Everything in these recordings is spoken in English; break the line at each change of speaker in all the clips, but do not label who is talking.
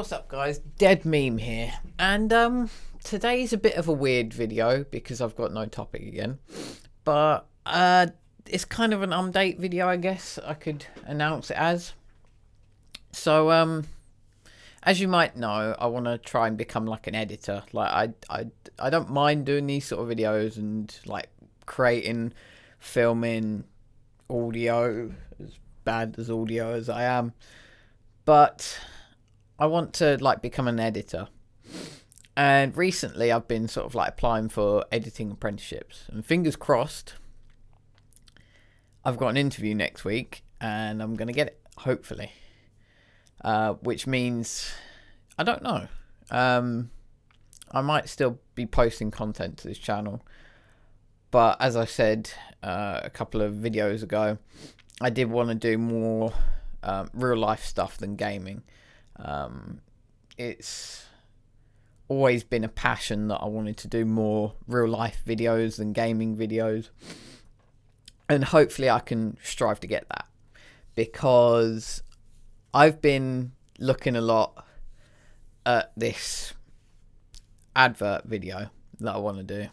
What's up, guys? Dead Meme here, and today's a bit of a weird video because I've got no topic again, but it's kind of an update video, I guess I could announce it as. So as you might know, I want to try and become like an editor. Like I don't mind doing these sort of videos and like creating, filming, audio, as bad as audio as I am, but I want to like become an editor. And recently I've been sort of like applying for editing apprenticeships, and fingers crossed I've got an interview next week and I'm going to get it, hopefully. Which means, I don't know, I might still be posting content to this channel, but as I said a couple of videos ago, I did want to do more real life stuff than gaming. It's always been a passion that I wanted to do more real life videos than gaming videos, and hopefully I can strive to get that, because I've been looking a lot at this advert video that I want to do,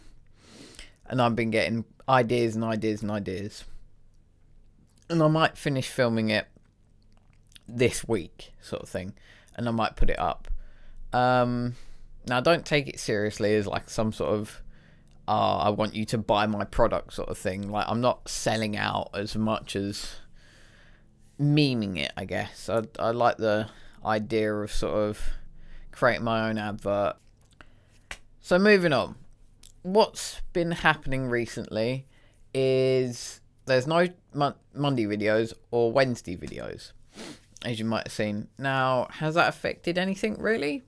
and I've been getting ideas and ideas and ideas, and I might finish filming it this week, sort of thing, and I might put it up. Now don't take it seriously as like some sort of I want you to buy my product sort of thing. Like, I'm not selling out as much as memeing it, I guess. I like the idea of sort of creating my own advert. So moving on, what's been happening recently is there's no Monday videos or Wednesday videos, as you might have seen. Now, has that affected anything really?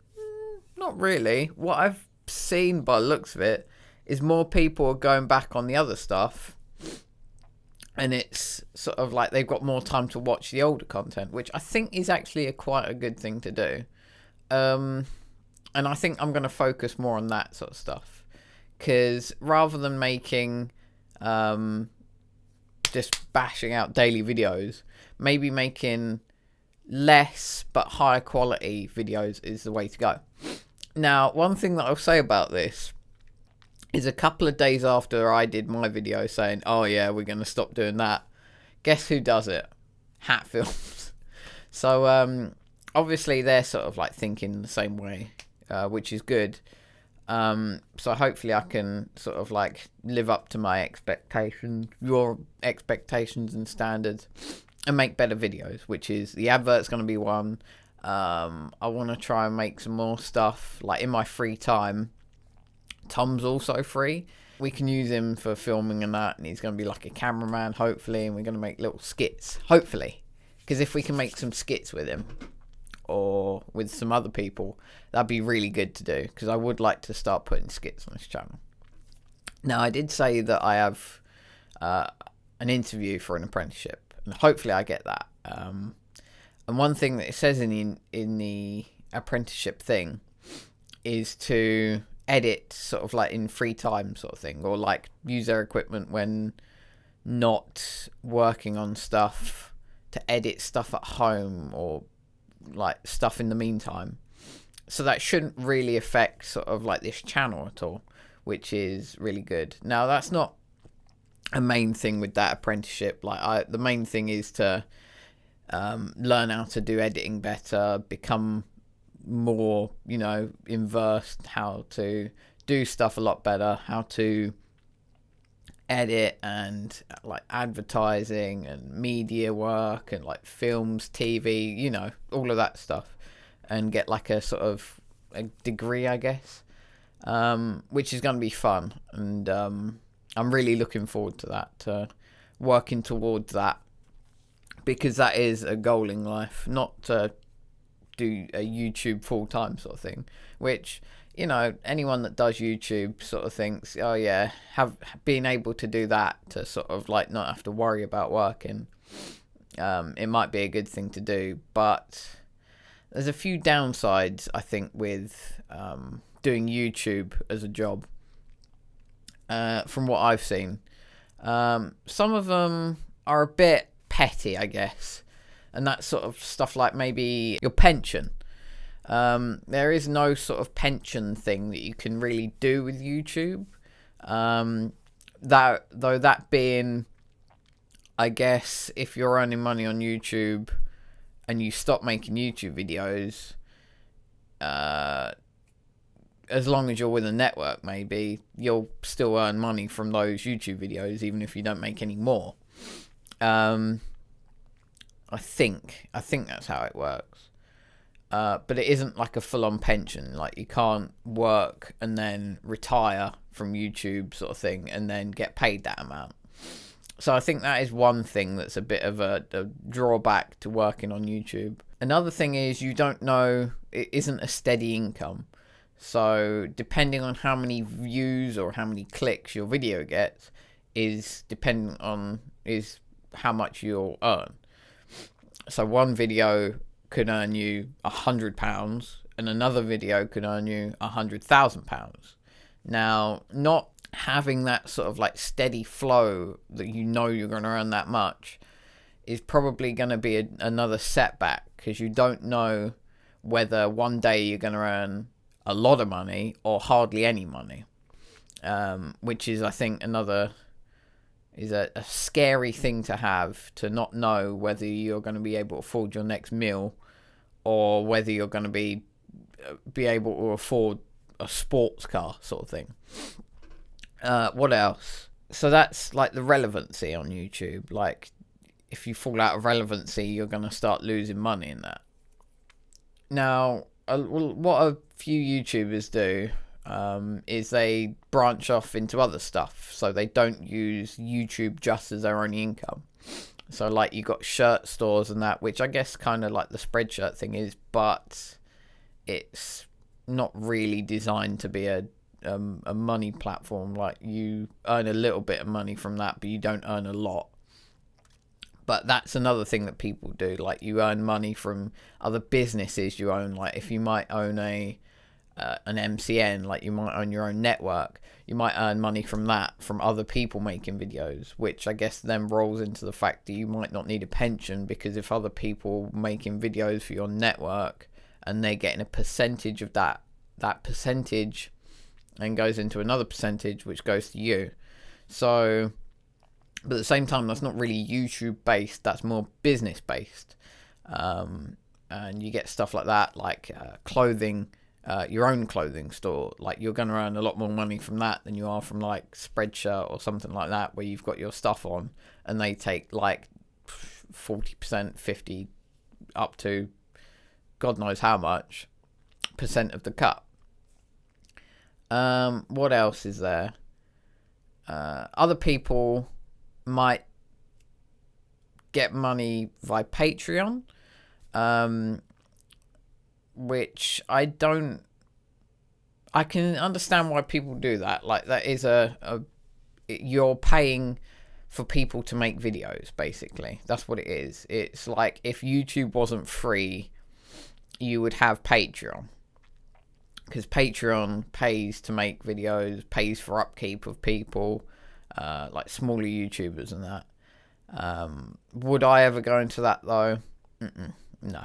Not really. What I've seen by the looks of it is more people are going back on the other stuff, and it's sort of like they've got more time to watch the older content, which I think is actually quite a good thing to do. And I think I'm going to focus more on that sort of stuff, because rather than making just bashing out daily videos, maybe making less but higher quality videos is the way to go. Now, one thing that I'll say about this is, a couple of days after I did my video saying, oh yeah, we're going to stop doing that, guess who does it? Hat Films. So obviously they're sort of like thinking the same way, which is good. So hopefully I can sort of like live up to my expectations, your expectations and standards, and make better videos, which is the advert's going to be one. I want to try and make some more stuff like in my free time. Tom's also free. We can use him for filming and that, and he's going to be like a cameraman, hopefully, and we're going to make little skits, hopefully. Because if we can make some skits with him, or with some other people, that'd be really good to do, because I would like to start putting skits on this channel. Now, I did say that I have an interview for an apprenticeship, and hopefully I get that. And one thing that it says in the apprenticeship thing is to edit sort of like in free time sort of thing, or like use their equipment when not working on stuff to edit stuff at home, or like stuff in the meantime. So that shouldn't really affect sort of like this channel at all, which is really good. Now, that's not a main thing with that apprenticeship. Like, the main thing is to learn how to do editing better, become more, versed, how to do stuff a lot better, how to edit, and like advertising and media work and like films, TV, all of that stuff, and get like a sort of a degree, I guess, which is going to be fun. And I'm really looking forward to that, working towards that, because that is a goal in life, not to do a YouTube full-time sort of thing, which, anyone that does YouTube sort of thinks, oh yeah, being able to do that to sort of like not have to worry about working, it might be a good thing to do. But there's a few downsides, I think, with doing YouTube as a job, from what I've seen. Some of them are a bit petty, I guess, and that sort of stuff, like maybe your pension. There is no sort of pension thing that you can really do with YouTube. That being, I guess, if you're earning money on YouTube and you stop making YouTube videos, as long as you're with a network, maybe you'll still earn money from those YouTube videos, even if you don't make any more. I think that's how it works. But it isn't like a full-on pension. Like, you can't work and then retire from YouTube sort of thing and then get paid that amount. So I think that is one thing that's a bit of a drawback to working on YouTube. Another thing is you don't know, it isn't a steady income. So depending on how many views or how many clicks your video gets is dependent on how much you'll earn. So one video could earn you £100 and another video could earn you £100,000. Now, not having that sort of like steady flow that you know you're going to earn that much is probably going to be another setback, because you don't know whether one day you're going to earn a lot of money or hardly any money, which is, I think, a scary thing to have, to not know whether you're going to be able to afford your next meal or whether you're going to be able to afford a sports car sort of thing. What else? So that's like the relevancy on YouTube. Like, if you fall out of relevancy, you're going to start losing money in that. Now, what a few YouTubers do is they branch off into other stuff. So they don't use YouTube just as their only income. So like you got shirt stores and that, which I guess kind of like the Spreadshirt thing is, but it's not really designed to be a money platform. Like, you earn a little bit of money from that, but you don't earn a lot. But that's another thing that people do. Like, you earn money from other businesses you own. Like, if you might own an MCN, like you might own your own network, you might earn money from that, from other people making videos, which I guess then rolls into the fact that you might not need a pension, because if other people making videos for your network and they're getting a percentage of that percentage and goes into another percentage which goes to you. So, but at the same time, that's not really YouTube based, that's more business based. And you get stuff like that, like clothing, your own clothing store. Like, you're going to earn a lot more money from that than you are from like Spreadshirt or something like that, where you've got your stuff on and they take like 40%, 50, up to God knows how much percent of the cut. What else is there? Other people might get money via Patreon, which I can understand why people do that. Like, that is you're paying for people to make videos, basically. That's what it is. It's like, if YouTube wasn't free, you would have Patreon, because Patreon pays to make videos, pays for upkeep of people, like smaller YouTubers and that. Would I ever go into that though? No.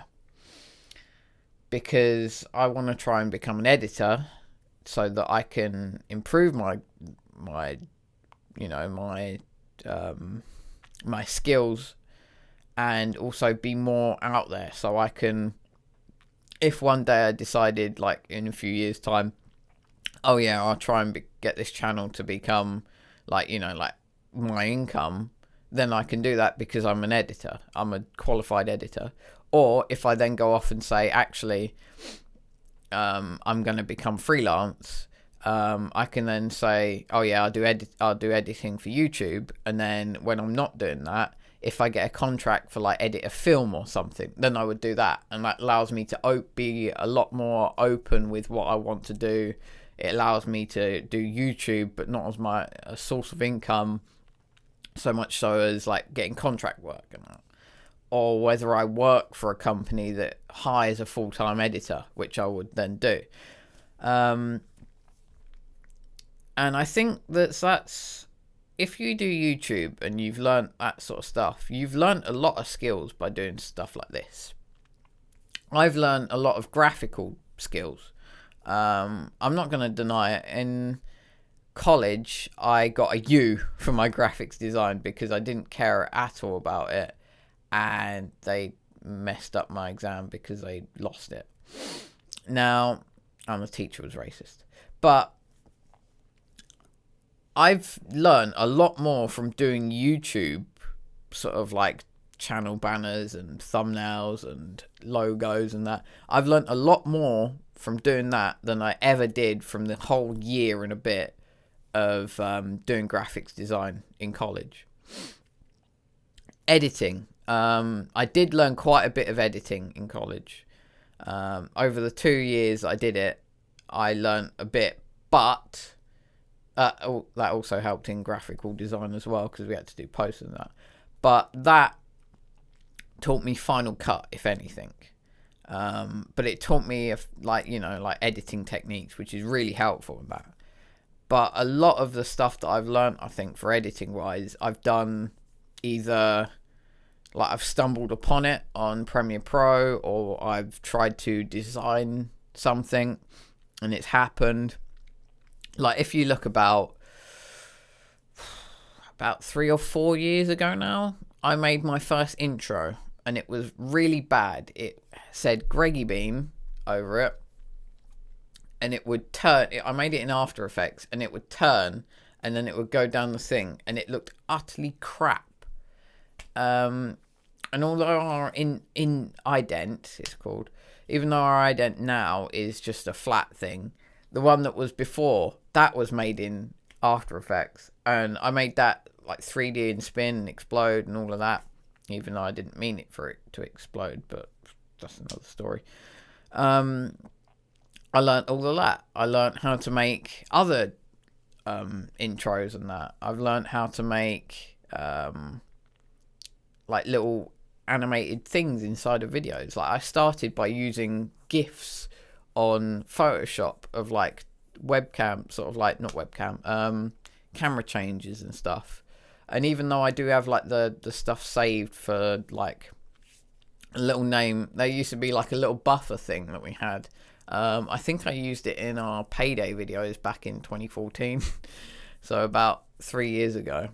Because I want to try and become an editor so that I can improve my skills, and also be more out there, so I can, if one day I decided, like in a few years time, oh yeah, I'll try and get this channel to become like my income, then I can do that because I'm an editor. I'm a qualified editor. Or if I then go off and say, actually, I'm going to become freelance, I can then say, oh yeah, I'll do editing for YouTube. And then when I'm not doing that, if I get a contract for like edit a film or something, then I would do that. And that allows me to be a lot more open with what I want to do. It allows me to do YouTube, but not as a source of income, so much so as like getting contract work and that. Or whether I work for a company that hires a full-time editor, which I would then do. And I think that's if you do YouTube and you've learned that sort of stuff, you've learned a lot of skills by doing stuff like this. I've learned a lot of graphical skills. I'm not going to deny it. In college, I got a U for my graphics design because I didn't care at all about it, and they messed up my exam because they lost it. Now, and the teacher was racist. But I've learned a lot more from doing YouTube, sort of like channel banners and thumbnails and logos and that. I've learned a lot more from doing that than I ever did from the whole year and a bit of doing graphics design in college. Editing. I did learn quite a bit of editing in college. Over the 2 years I did it, I learned a bit, but that also helped in graphical design as well because we had to do posts and that. But that taught me Final Cut, if anything. But it taught me like editing techniques, which is really helpful in that. But a lot of the stuff that I've learned, I think, for editing wise, I've done either like I've stumbled upon it on Premiere Pro, or I've tried to design something and it's happened. Like if you look about 3 or 4 years ago now, I made my first intro and it was really bad. It said Greggy Bean over it, and it would turn. I made it in After Effects, and it would turn, and then it would go down the thing, and it looked utterly crap. And although our in ident, it's called, even though our ident now is just a flat thing, the one that was before that was made in After Effects, and I made that like 3D and spin and explode and all of that, even though I didn't mean it for it to explode, but that's another story. I learned all of that. I learned how to make other intros and that. I've learned how to make like little animated things inside of videos. Like I started by using GIFs on Photoshop of like webcam, sort of like not webcam, camera changes and stuff. And even though I do have like the stuff saved for like a little name, there used to be like a little buffer thing that we had. I think I used it in our payday videos back in 2014. So about 3 years ago.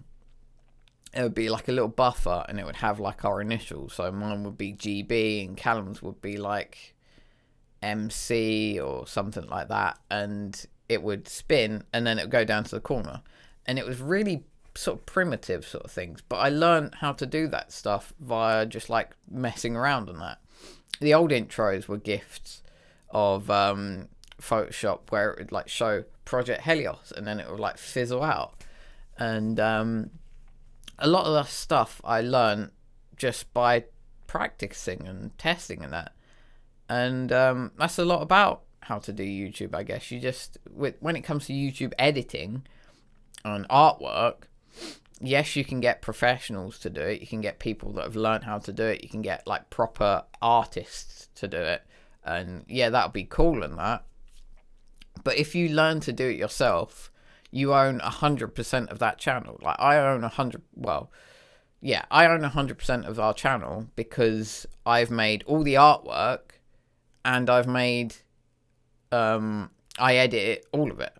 It would be like a little buffer and it would have like our initials. So mine would be GB and Callum's would be like MC or something like that. And it would spin and then it would go down to the corner. And it was really sort of primitive sort of things. But I learned how to do that stuff via just like messing around on that. The old intros were gifts of Photoshop where it would like show Project Helios and then it would like fizzle out. And a lot of that stuff I learned just by practicing and testing and that. And that's a lot about how to do YouTube, I guess. You just, when it comes to YouTube editing and artwork, yes, you can get professionals to do it. You can get people that have learned how to do it. You can get like proper artists to do it. And yeah, that would be cool and that. But if you learn to do it yourself, you own 100% of that channel. Like I own 100% of our channel because I've made all the artwork and I've made, I edit it, all of it.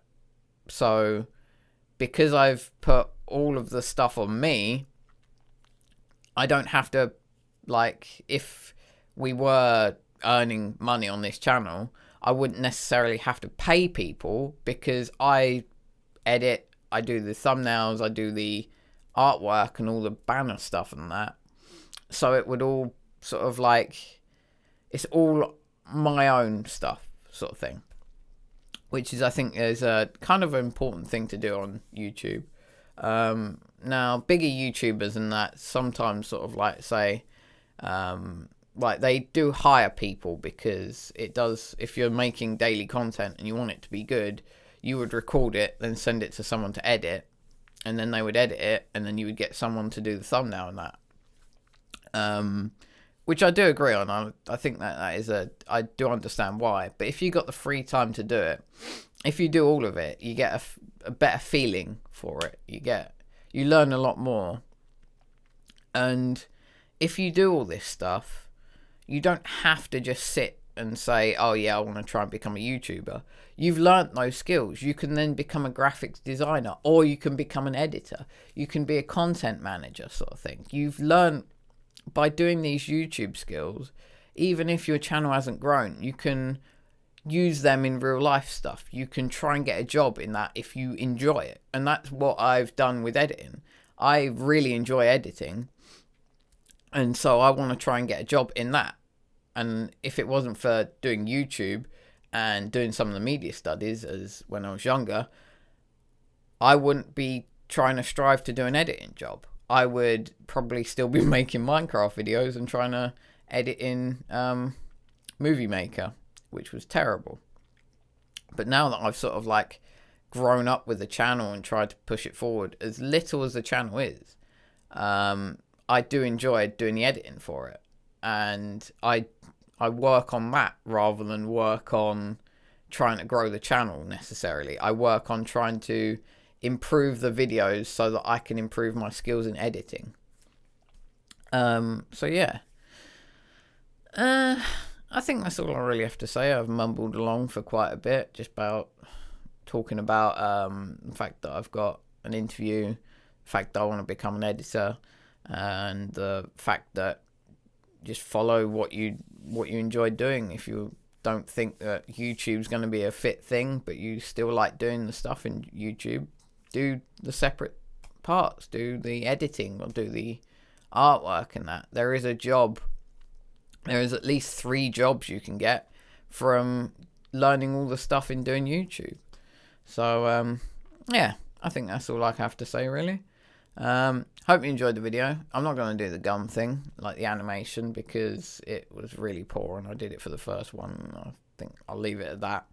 So because I've put all of the stuff on me, I don't have to, like, if we were earning money on this channel, I wouldn't necessarily have to pay people because I edit, I do the thumbnails, I do the artwork and all the banner stuff and that. So it would all sort of like, it's all my own stuff sort of thing, which is, I think, is a kind of an important thing to do on YouTube. Now bigger YouTubers and that sometimes sort of like say, like they do hire people because it does, if you're making daily content and you want it to be good, you would record it, then send it to someone to edit, and then they would edit it, and then you would get someone to do the thumbnail and that. Which I do agree on. I think that is I do understand why. But if you got the free time to do it, if you do all of it, you get a better feeling for it. You learn a lot more. And if you do all this stuff, You don't have to just sit and say, oh yeah, I want to try and become a YouTuber. You've learnt those skills. You can then become a graphics designer, or you can become an editor. You can be a content manager, sort of thing. You've learnt by doing these YouTube skills, even if your channel hasn't grown, you can use them in real life stuff. You can try and get a job in that if you enjoy it. And that's what I've done with editing. I really enjoy editing, and so I want to try and get a job in that. And if it wasn't for doing YouTube and doing some of the media studies as when I was younger, I wouldn't be trying to strive to do an editing job. I would probably still be making Minecraft videos and trying to edit in Movie Maker, which was terrible. But now that I've sort of like grown up with the channel and tried to push it forward, as little as the channel is, I do enjoy doing the editing for it. And I work on that rather than work on trying to grow the channel necessarily. I work on trying to improve the videos so that I can improve my skills in editing. So yeah. I think that's all I really have to say. I've mumbled along for quite a bit, just about talking about the fact that I've got an interview, the fact that I want to become an editor, and the fact that just follow what you enjoy doing. If you don't think that YouTube's going to be a fit thing, but you still like doing the stuff in YouTube, do the separate parts, do the editing or do the artwork and that. There is a job. There is at least 3 jobs you can get from learning all the stuff in doing YouTube. So, yeah, I think that's all I have to say, really. Hope you enjoyed the video. I'm not going to do the gum thing, like the animation, because it was really poor and I did it for the first one. I think I'll leave it at that.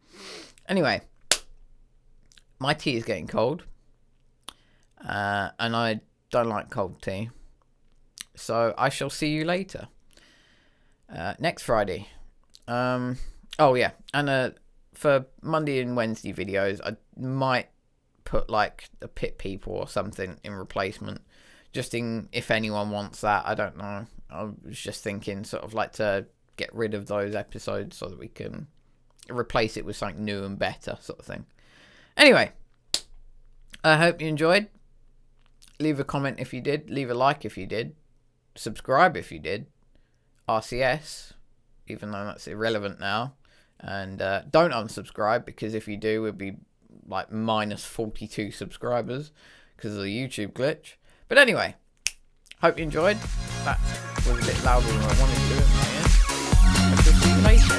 Anyway, my tea is getting cold, and I don't like cold tea. So I shall see you later. Next Friday. Oh yeah, and for Monday and Wednesday videos, I might put like the Pit People or something in replacement, just in if anyone wants that. I don't know. I was just thinking sort of like to get rid of those episodes so that we can replace it with something new and better, sort of thing. Anyway, I hope you enjoyed. Leave a comment if you did. Leave a like if you did. Subscribe if you did. RCS, even though that's irrelevant now. And don't unsubscribe, because if you do, we'll be like minus 42 subscribers because of the YouTube glitch. But anyway, hope you enjoyed. That was a bit louder than I wanted to do it in my ear. I'll see you later.